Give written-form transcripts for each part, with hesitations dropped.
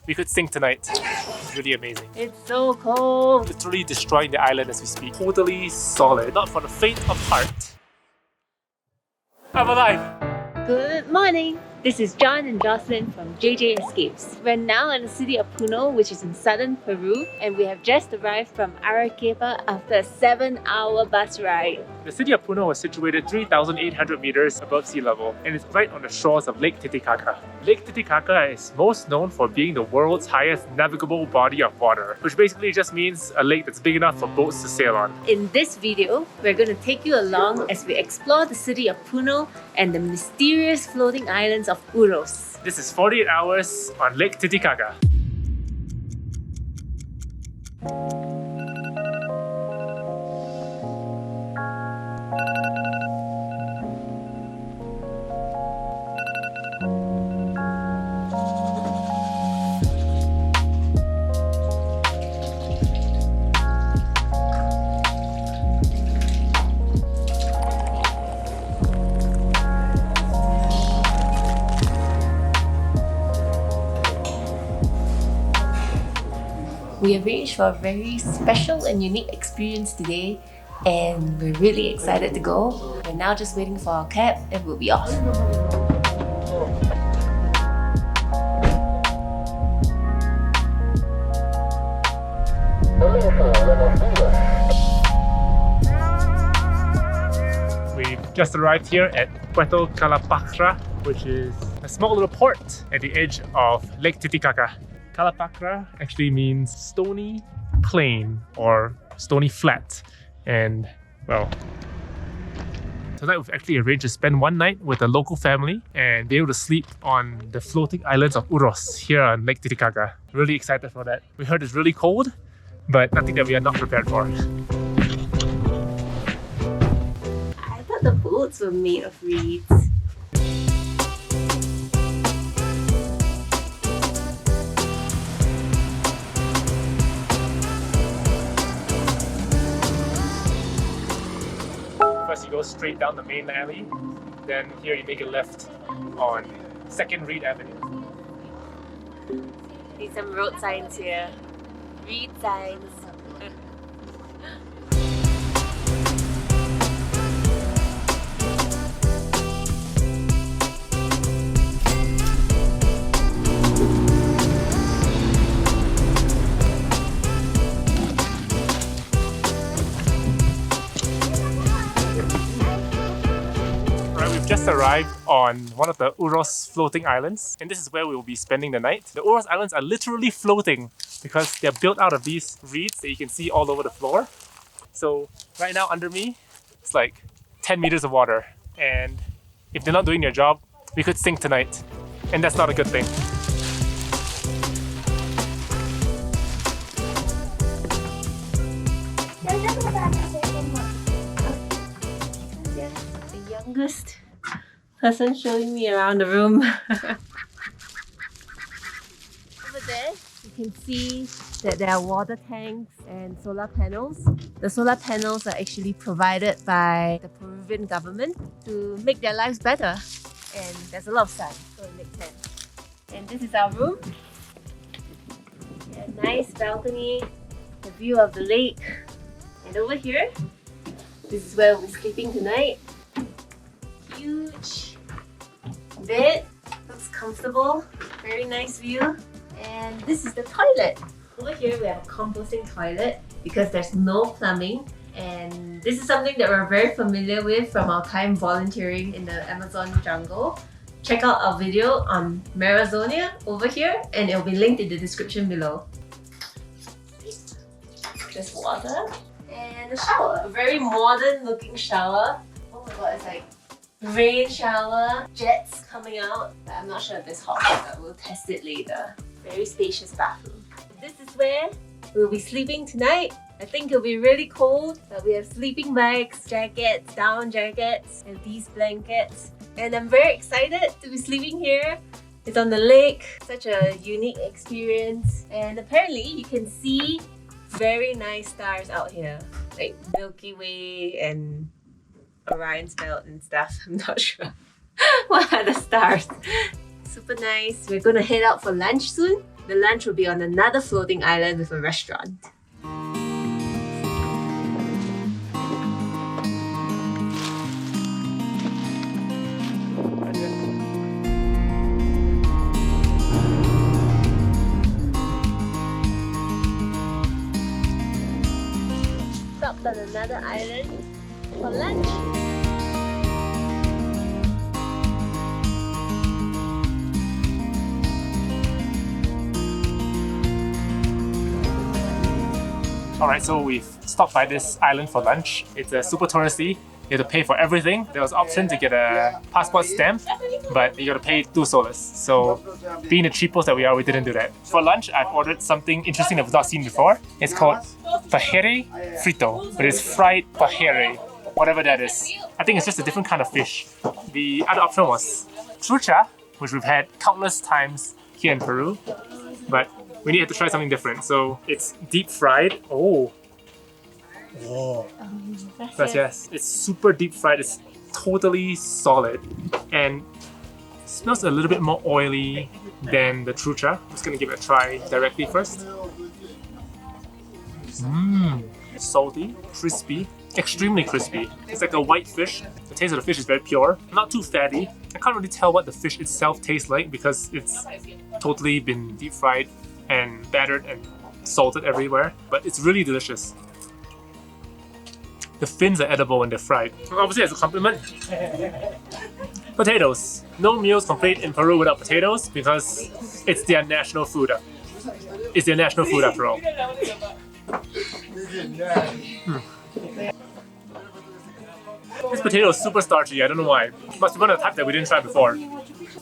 We could sink tonight. It's really amazing. It's so cold. Literally destroying the island as we speak. Totally solid. Not for the faint of heart. I'm alive! Good morning. This is John and Jocelyn from JJ Escapes. We're now in the city of Puno, which is in southern Peru, and we have just arrived from Arequipa after a 7-hour bus ride. The city of Puno was situated 3,800 meters above sea level and is right on the shores of Lake Titicaca. Lake Titicaca is most known for being the world's highest navigable body of water, which basically just means a lake that's big enough for boats to sail on. In this video, we're going to take you along as we explore the city of Puno and the mysterious floating islands of Uros. This is 48 hours on Lake Titicaca. We arranged for a very special and unique experience today, and we're really excited to go. We're now just waiting for our cab and we'll be off. We've just arrived here at Puerto Calapacra, which is a small little port at the edge of Lake Titicaca. Calapacra actually means stony plain or stony flat. And well, tonight we've actually arranged to spend one night with a local family and be able to sleep on the floating islands of Uros here on Lake Titicaca. Really excited for that. We heard it's really cold, but nothing that we are not prepared for. I thought the boats were made of reeds. First you go straight down the main alley, then here you make a left on 2nd Reed Avenue. See some road signs here. Read signs. Just arrived on one of the Uros floating islands, and this is where we will be spending the night. The Uros Islands are literally floating because they're built out of these reeds that you can see all over the floor. So right now under me, it's like 10 meters of water, and if they're not doing their job, we could sink tonight, and that's not a good thing. The youngest person showing me around the room. Over there, you can see that there are water tanks and solar panels. The solar panels are actually provided by the Peruvian government to make their lives better. And there's a lot of sun, so it makes sense. And this is our room. A nice balcony, the view of the lake. And over here, this is where we're sleeping tonight. Huge bed, looks comfortable, very nice view. And this is the toilet. Over here we have a composting toilet because there's no plumbing, and this is something that we're very familiar with from our time volunteering in the Amazon jungle. Check out our video on Marazonia over here, and it'll be linked in the description below. There's water and a shower, a very modern looking shower. Oh my god, it's like rain shower, jets coming out. I'm not sure if it's hot, but we'll test it later. Very spacious bathroom. This is where we'll be sleeping tonight. I think it'll be really cold, but we have sleeping bags, jackets, down jackets, and these blankets. And I'm very excited to be sleeping here. It's on the lake, such a unique experience. And apparently you can see very nice stars out here, like Milky Way and Orion's belt and stuff. I'm not sure what are the stars. Super nice. We're gonna head out for lunch soon, The lunch will be on another floating island with a restaurant. Stopped on another island for lunch. Alright, so we've stopped by this island for lunch. It's super touristy. You have to pay for everything. There was an option to get a passport stamp, but you got to pay 2 soles. So, being the cheapos that we are, we didn't do that. For lunch, I've ordered something interesting that we've not seen before. It's called pahere frito, but it's fried pahere, whatever that is. I think it's just a different kind of fish. The other option was trucha, which we've had countless times here in Peru, but we needed to try something different. So it's deep fried. Oh. Whoa. Yes. It's super deep fried. It's totally solid and smells a little bit more oily than the trucha. I'm just gonna give it a try directly first. Salty, crispy, extremely crispy. It's like a white fish. The taste of the fish is very pure, not too fatty. I can't really tell what the fish itself tastes like because it's totally been deep fried and battered and salted everywhere, but it's really delicious. The fins are edible when they're fried. Obviously, as a compliment, potatoes. No meals complete in Peru without potatoes because it's their national food. It's their national food after all. This potato is super starchy, I don't know why. Must be one of the type that we didn't try before.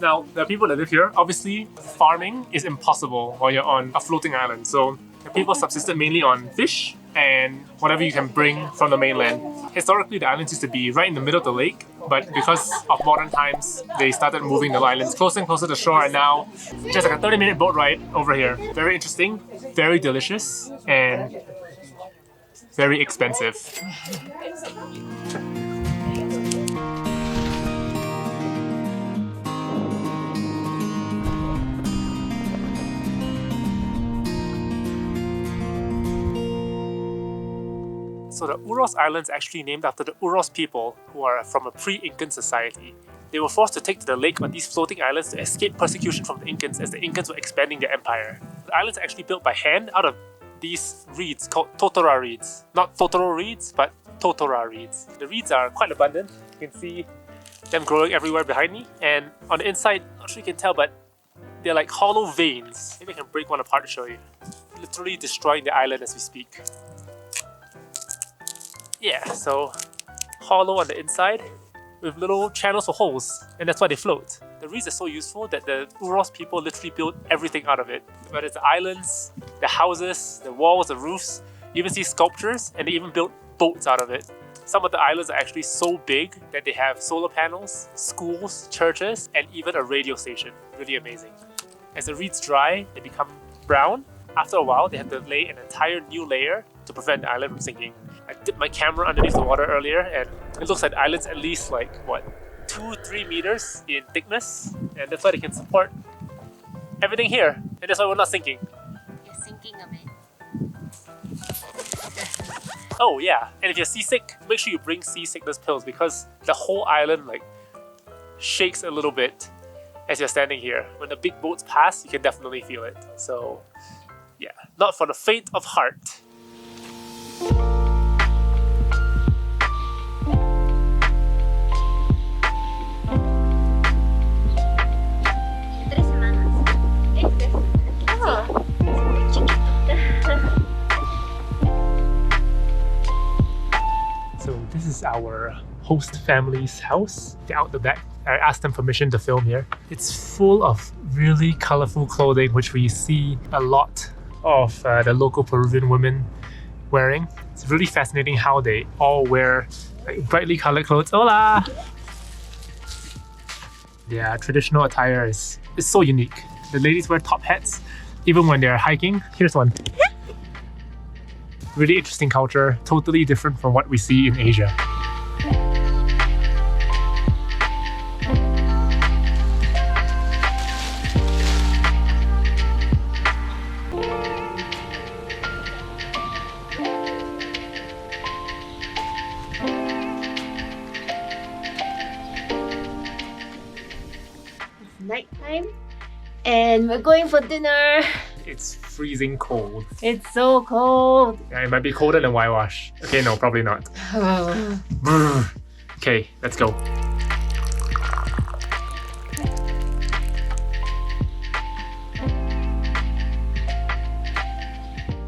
Now, the people that live here, obviously, farming is impossible while you're on a floating island. So, the people subsisted mainly on fish and whatever you can bring from the mainland. Historically, the islands used to be right in the middle of the lake, but because of modern times, they started moving the islands closer and closer to shore, and now just like a 30-minute boat ride over here. Very interesting, very delicious, and very expensive. So the Uros Islands are actually named after the Uros people who are from a pre-Incan society. They were forced to take to the lake on these floating islands to escape persecution from the Incans as the Incans were expanding their empire. The islands are actually built by hand out of these reeds called totora reeds. Not Totoro reeds, but totora reeds. The reeds are quite abundant. You can see them growing everywhere behind me. And on the inside, not sure you can tell, but they're like hollow veins. Maybe I can break one apart to show you. Literally destroying the island as we speak. Yeah, so hollow on the inside with little channels for holes, and that's why they float. The reeds are so useful that the Uros people literally built everything out of it. Whether it's the islands, the houses, the walls, the roofs, you even see sculptures, and they even built boats out of it. Some of the islands are actually so big that they have solar panels, schools, churches, and even a radio station. Really amazing. As the reeds dry, they become brown. After a while, they have to lay an entire new layer to prevent the island from sinking. I dipped my camera underneath the water earlier, and it looks like the island's at least like, what, 2-3 meters in thickness, and that's why they can support everything here, and that's why we're not sinking. You're sinking a bit. Oh yeah, and if you're seasick, make sure you bring seasickness pills because the whole island like shakes a little bit as you're standing here. When the big boats pass, you can definitely feel it. So yeah, not for the faint of heart. So this is our host family's house. They're out the back. I asked them permission to film here. It's full of really colorful clothing, which we see a lot of the local Peruvian women wearing. It's really fascinating how they all wear like brightly colored clothes. Hola! Their traditional attire is so unique. The ladies wear top hats even when they're hiking. Here's one. Really interesting culture, totally different from what we see in Asia. And we're going for dinner. It's freezing cold. It's so cold. Yeah, it might be colder than whitewash. Okay, no, probably not. Okay, let's go.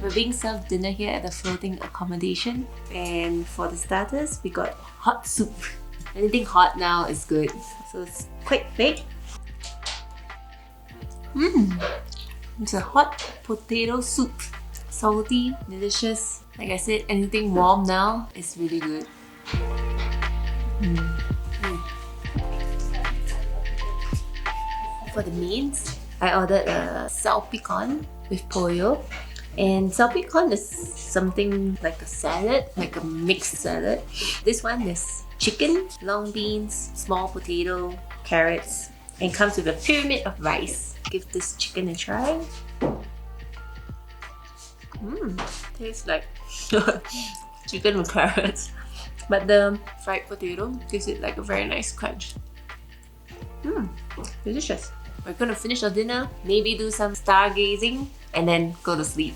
We're being served dinner here at the floating accommodation, and for the starters, we got hot soup. Anything hot now is good. So it's quick bake. It's a hot potato soup. Salty, delicious. Like I said, anything warm now is really good. For the mains, I ordered a salpicon with pollo. And salpicon is something like a salad, like a mixed salad. This one is chicken, long beans, small potato, carrots, and comes with a pyramid of rice. Give this chicken a try. Tastes like chicken with carrots. But the fried potato gives it like a very nice crunch. Delicious. We're gonna finish our dinner, maybe do some stargazing, and then go to sleep.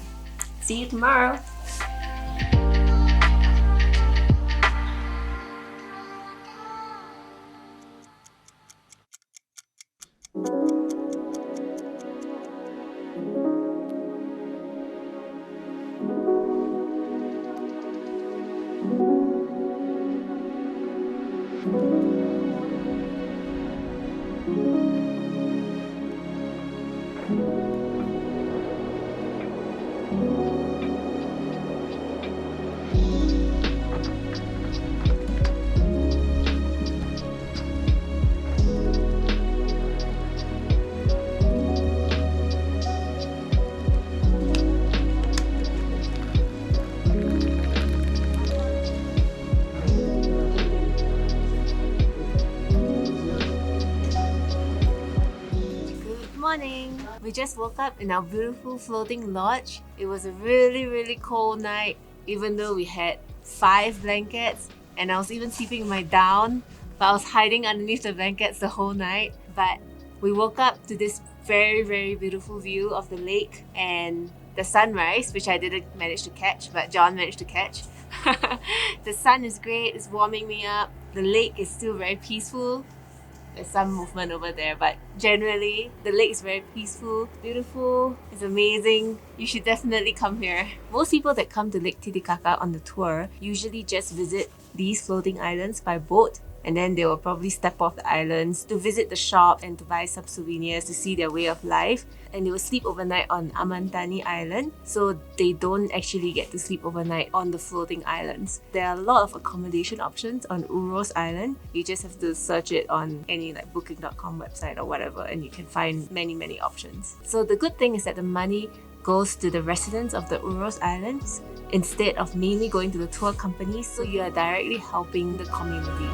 See you tomorrow. Morning! We just woke up in our beautiful floating lodge. It was a really cold night, even though we had 5 blankets, and I was even sleeping in my down, but I was hiding underneath the blankets the whole night. But we woke up to this very beautiful view of the lake and the sunrise, which I didn't manage to catch, but John managed to catch. The sun is great, it's warming me up. The lake is still very peaceful. There's some movement over there, but generally the lake is very peaceful, beautiful, it's amazing. You should definitely come here. Most people that come to Lake Titicaca on the tour usually just visit these floating islands by boat, and then they will probably step off the islands to visit the shop and to buy some souvenirs to see their way of life. And they will sleep overnight on Amantani Island, so they don't actually get to sleep overnight on the floating islands. There are a lot of accommodation options on Uros Island. You just have to search it on any like booking.com website or whatever, and you can find many options. So the good thing is that the money goes to the residents of the Uros Islands instead of mainly going to the tour companies, so you are directly helping the community.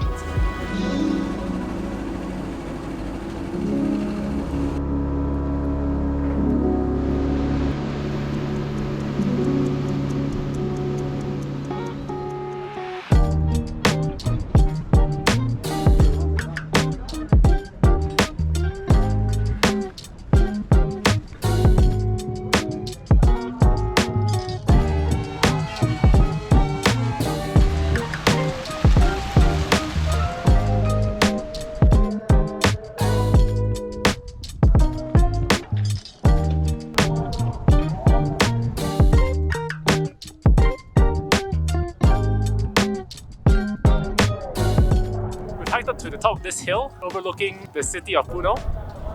Hiked up to the top of this hill overlooking the city of Puno.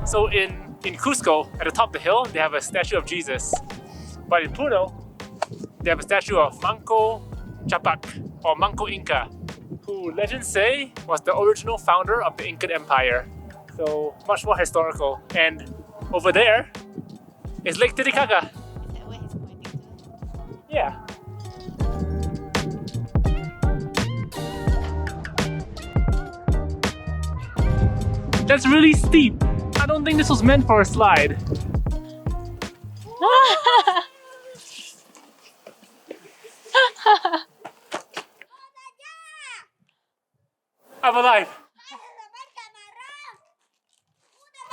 So in Cusco, at the top of the hill, they have a statue of Jesus. But in Puno, they have a statue of Manco Capac, or Manco Inca, who legends say was the original founder of the Incan Empire. So much more historical. And over there is Lake Titicaca. Is that where he's pointing to? Yeah. That's really steep. I don't think this was meant for a slide. I'm alive.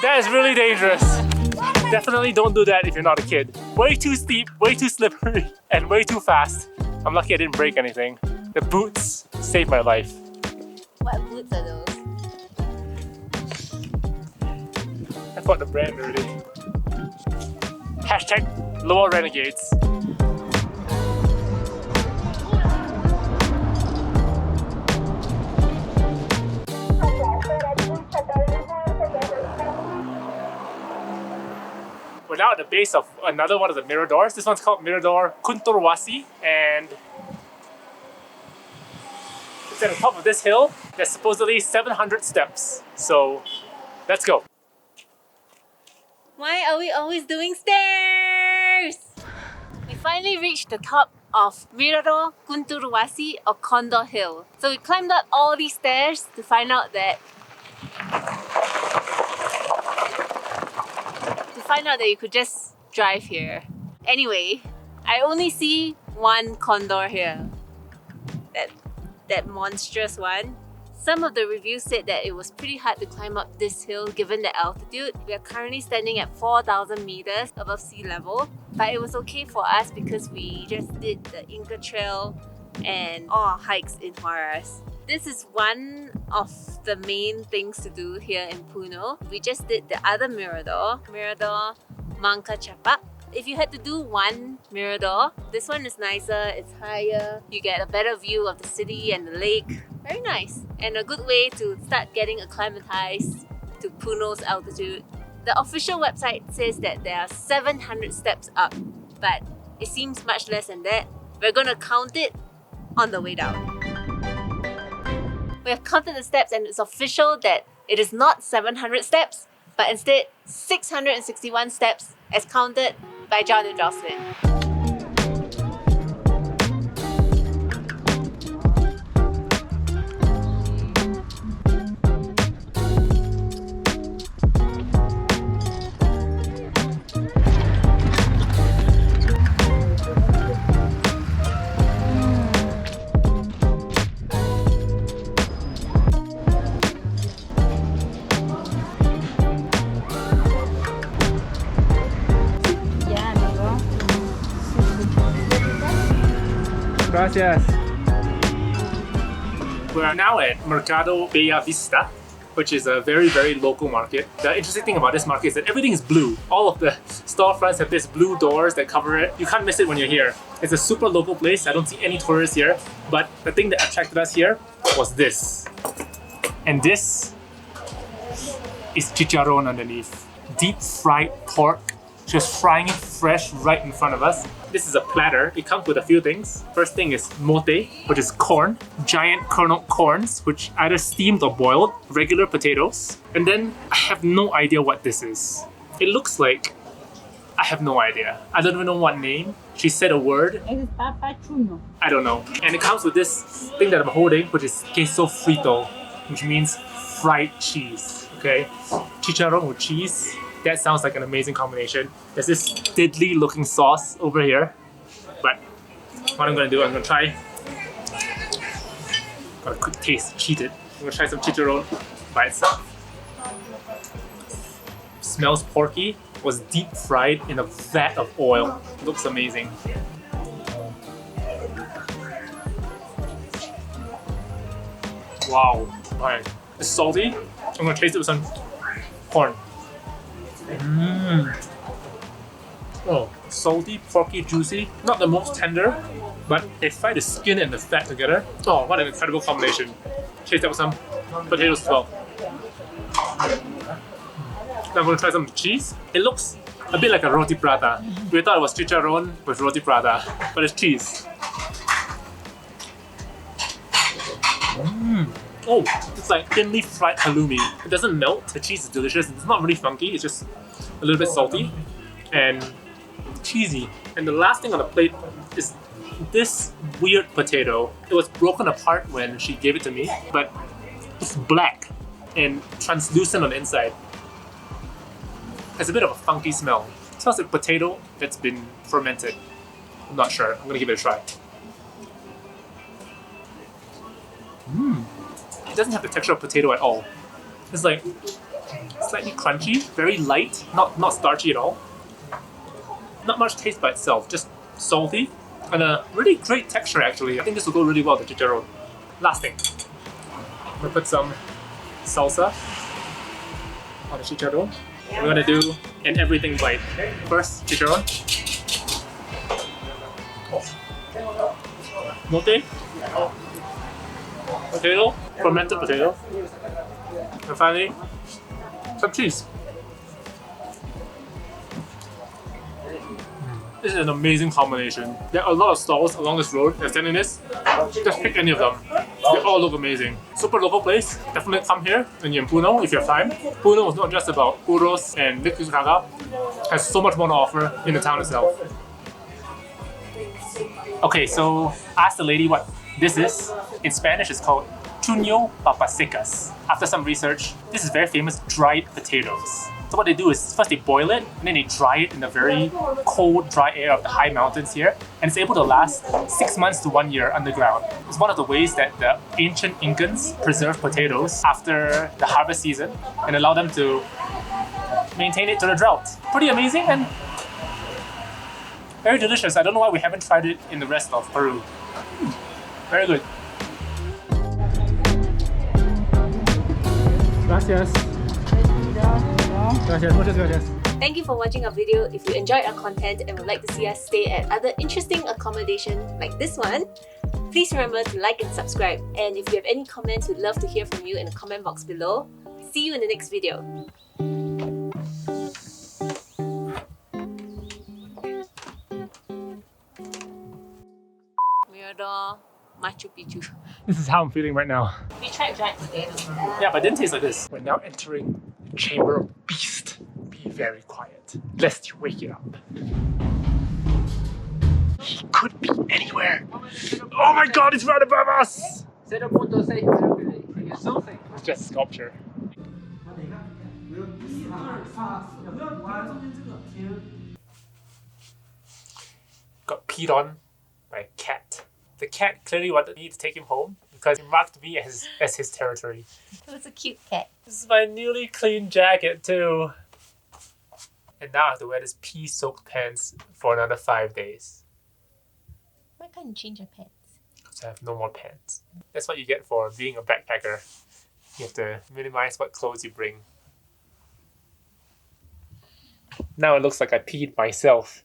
That is really dangerous. Definitely don't do that if you're not a kid. Way too steep, way too slippery, and way too fast. I'm lucky I didn't break anything. The boots saved my life. What boots are those? I thought the brand already. Hashtag Lower Renegades. We're now at the base of another one of the miradors. This one's called Mirador Kunturwasi, and it's at the top of this hill. There's supposedly 700 steps. So let's go. Why are we always doing stairs? We finally reached the top of Mirador Kunturwasi or Condor Hill. So we climbed up all these stairs to find out that you could just drive here. Anyway, I only see one condor here. That monstrous one. Some of the reviews said that it was pretty hard to climb up this hill given the altitude. We are currently standing at 4,000 meters above sea level, but it was okay for us because we just did the Inca Trail and all our hikes in Huaraz. This is one of the main things to do here in Puno. We just did the other Mirador Mangka Chapak. If you had to do one Mirador, this one is nicer, it's higher, you get a better view of the city and the lake. Very nice, and a good way to start getting acclimatized to Puno's altitude. The official website says that there are 700 steps up, but it seems much less than that. We're gonna count it on the way down. We have counted the steps and it's official that it is not 700 steps, but instead 661 steps as counted by John and Jocelyn. Gracias. We are now at Mercado Bellavista, which is a very, very local market. The interesting thing about this market is that everything is blue. All of the storefronts have these blue doors that cover it. You can't miss it when you're here. It's a super local place. I don't see any tourists here. But the thing that attracted us here was this. And this is Chicharron underneath. Deep fried pork. Just frying it fresh right in front of us. This is a platter. It comes with a few things. First thing is mote, which is corn. Giant kernel corns, which either steamed or boiled. Regular potatoes. And then I have no idea what this is. It looks like... I have no idea. I don't even know what name. She said a word. I don't know. And it comes with this thing that I'm holding, which is queso frito, which means fried cheese. Okay? Chicharron with cheese. That sounds like an amazing combination. There's this deadly looking sauce over here. But what I'm gonna do, I'm gonna try. Got a quick taste, cheated. I'm gonna try some chicharron by itself. Smells porky, was deep fried in a vat of oil. Looks amazing. Wow. Alright. It's salty. I'm gonna taste it with some corn. Oh, salty, porky, juicy. Not the most tender, but they fry the skin and the fat together. Oh, what an incredible combination. Taste that with some potatoes as well. Now I'm gonna try some cheese. It looks a bit like a roti prata. We thought it was chicharron with roti prata, but it's cheese. Oh, it's like thinly fried halloumi. It doesn't melt. The cheese is delicious. It's not really funky. It's just a little bit salty and cheesy. And the last thing on the plate is this weird potato. It was broken apart when she gave it to me, but it's black and translucent on the inside. Has a bit of a funky smell. It smells like potato that's been fermented. I'm not sure. I'm gonna give it a try. It doesn't have the texture of potato at all. It's like slightly crunchy, very light, not starchy at all. Not much taste by itself, just salty. And a really great texture actually. I think this will go really well with the chicharron. Last thing. I'm gonna put some salsa on the chicharron. We're gonna do an everything bite. First, chicharron. Oh. Mote. Potato. Fermented potato. And finally, some cheese. This is an amazing combination. There are a lot of stalls along this road that's selling this. Just pick any of them. They all look amazing. Super local place. Definitely come here when you're in Puno if you have time. Puno is not just about Uros and Lake Titicaca. It has so much more to offer in the town itself. Okay, so ask the lady what this is. In Spanish, it's called chuño papas secas. After some research, this is very famous dried potatoes. So what they do is first they boil it and then they dry it in the very cold, dry air of the high mountains here, and it's able to last 6 months to 1 year underground. It's one of the ways that the ancient Incans preserved potatoes after the harvest season and allow them to maintain it to the drought. Pretty amazing and very delicious. I don't know why we haven't tried it in the rest of Peru. Very good. Gracias. Gracias, muchas gracias. Thank you for watching our video. If you enjoyed our content and would like to see us stay at other interesting accommodation like this one, please remember to like and subscribe. And if you have any comments, we'd love to hear from you in the comment box below. See you in the next video. Mirador, Machu Picchu. This is how I'm feeling right now. We tried dried potatoes. Yeah, but it didn't taste like this. We're now entering the chamber of beast. Be very quiet, lest you wake it up. He could be anywhere. Oh my god, it's right above us! 0.6. It's just sculpture. Got peed on by a cat. The cat clearly wanted me to take him home because he marked me as his territory. It was a cute cat. This is my newly clean jacket too. And now I have to wear this pee-soaked pants for another 5 days. Why can't you change your pants? Because I have no more pants. That's what you get for being a backpacker. You have to minimize what clothes you bring. Now it looks like I peed myself.